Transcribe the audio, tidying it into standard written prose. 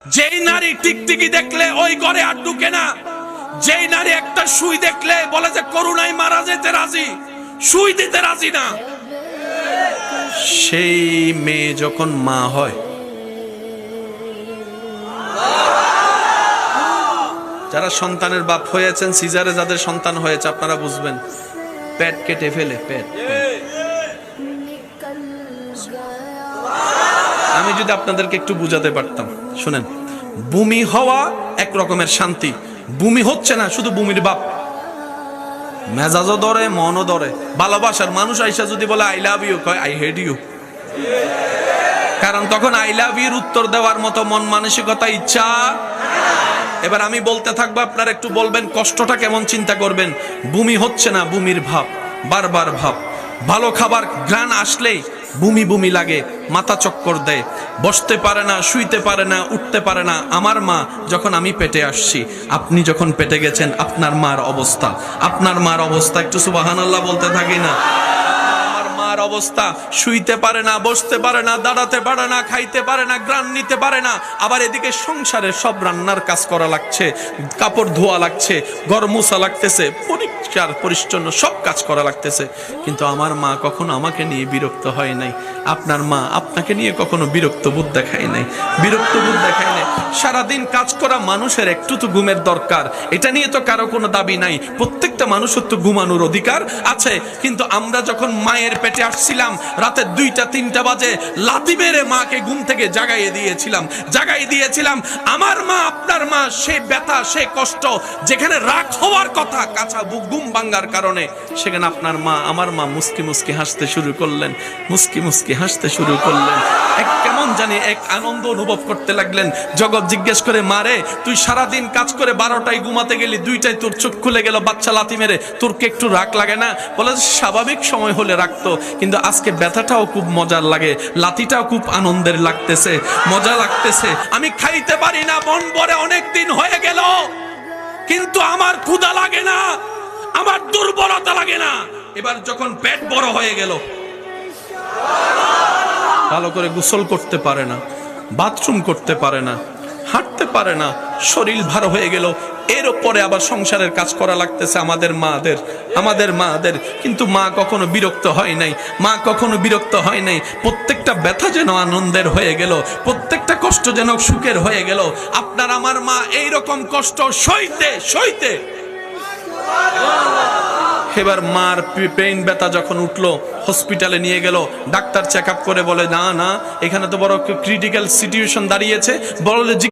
যেই নারী টিকটিকি দেখলে ওই ঘরে আর ঢুকে না, যেই নারী একটা সুই দেখলে বলে যে করুণায় মারা যেতে রাজি, সুই দিতে রাজি না, সেই মেয়ে যখন মা হয়, যারা সন্তানের বাপ হয়েছেন, সিজারে যাদের সন্তান হয়েছে আপনারা বুঝবেন, পেট কেটে ফেলে পেট। আমি যদি আপনাদেরকে একটু বুঝাতে পারতাম, শুনেন, বমি হওয়া এক রকমের শান্তি, বমি হচ্ছে না, শুধু বমির বাপ, মেজাজও ধরে, মনও ধরে। ভালোবাসার মানুষ আইসা যদি বলে আই লাভ ইউ, কয় আই হেট ইউ, কারণ তখন আই লাভ ইউর উত্তর দেওয়ার মতো মন মানসিকতা, ইচ্ছা। এবার আমি বলতে থাকবো, আপনারা একটু বলবেন কষ্টটা কেমন, চিন্তা করবেন। বমি হচ্ছে না, বমির ভাব, বারবার ভাব। ভালো খাবার ঘ্রাণ আসলেই বমি বমি লাগে, মাথা চক্কর দেয়, বসতে পারে না, শুইতে পারে না, উঠতে পারে না। আমার মা যখন আমি পেটে আসছি, আপনি যখন পেটে গেছেন, আপনার মার অবস্থা, আপনার মার অবস্থা, একটু সুবহানাল্লাহ বলতে থাকি না। আমার অবস্থা, শুইতে পারে না, বসতে পারে না, দাঁড়াতে পারে না, খাইতে পারে না, গ্রান নিতে পারে না। আবার এদিকে সংসারে সব রান্নার কাজ করা লাগছে, কাপড় ধোয়া লাগছে, ঘর মোছা লাগতেছে, পরিষ্কার পরিচ্ছন্ন সব কাজ করা লাগতেছে। কিন্তু আমার মা কখনো আমাকে নিয়ে বিরক্ত হয় নাই। আপনার মা আপনাকে নিয়ে কখনো বিরক্ত বোধ দেখায় নাই, বিরক্ত বোধ দেখায় নাই। সারাদিন কাজ করা মানুষের একটু তো ঘুমের দরকার, এটা নিয়ে তো কারো কোনো দাবি নাই। প্রত্যেকটা মানুষের তো ঘুমানোর অধিকার আছে। কিন্তু আমরা যখন মায়ের পেটে আসছিলাম, রাতে 2টা-3টা বাজে লাথি মেরে মাকে ঘুম থেকে জাগাইয়ে দিয়েছিলাম। আমার মা, আপনার মা, সেই ব্যথা, সেই কষ্ট, যেখানে রাগ হওয়ার কথা, কাঁচা ঘুম ভাঙ্গার কারণে, সেখানে আপনার মা, আমার মা মুস্কি মুস্কি হাসতে শুরু করলেন, মুস্কি মুস্কি হাসতে শুরু করলেন। এক কেমন জানি এক আনন্দ অনুভব করতে লাগলেন। জগৎ জিজ্ঞেস করে, মারে তুই সারাদিন কাজ করে 12টায় ঘুমাতে গেলি, 2টায় তোর চোখ খুলে গেল, বাচ্চা লাথি মেরে, তোর কি একটু রাগ লাগে না? বলে স্বাভাবিক সময় হলে রাখতো, কিন্তু আজকে ব্যথাটাও খুব মজার লাগে, লাথিটাও খুব আনন্দের লাগতেছে, মজা লাগতেছে। আমি খাইতে পারি না, মন ভরে অনেক দিন হয়ে গেল, কিন্তু আমার ক্ষুধা লাগে না, আমার দুর্বলতা লাগে না। এবার যখন পেট বড় হয়ে গেল, ভালো করে গোসল করতে পারে না, বাথরুম করতে পারে না, হাঁটতে পারে না, শরীর ভার হয়ে গেল। এর উপরে আবার সংসারের কাজ করা লাগতেছে আমাদের মাদের। কিন্তু মা কখনো বিরক্ত হয় নাই, মা কখনো বিরক্ত হয় নাই। প্রত্যেকটা ব্যথা যেন আনন্দের হয়ে গেল, প্রত্যেকটা কষ্ট যেন সুখের হয়ে গেল। আপনার আমার মা এইরকম কষ্ট সইতে এবার মার পেইন ব্যথা যখন উঠলো, হসপিটালে নিয়ে গেল, ডাক্তার চেক আপ করে বলে, না এখানে তো বড় ক্রিটিক্যাল সিচুয়েশন দাঁড়িয়েছে। বলে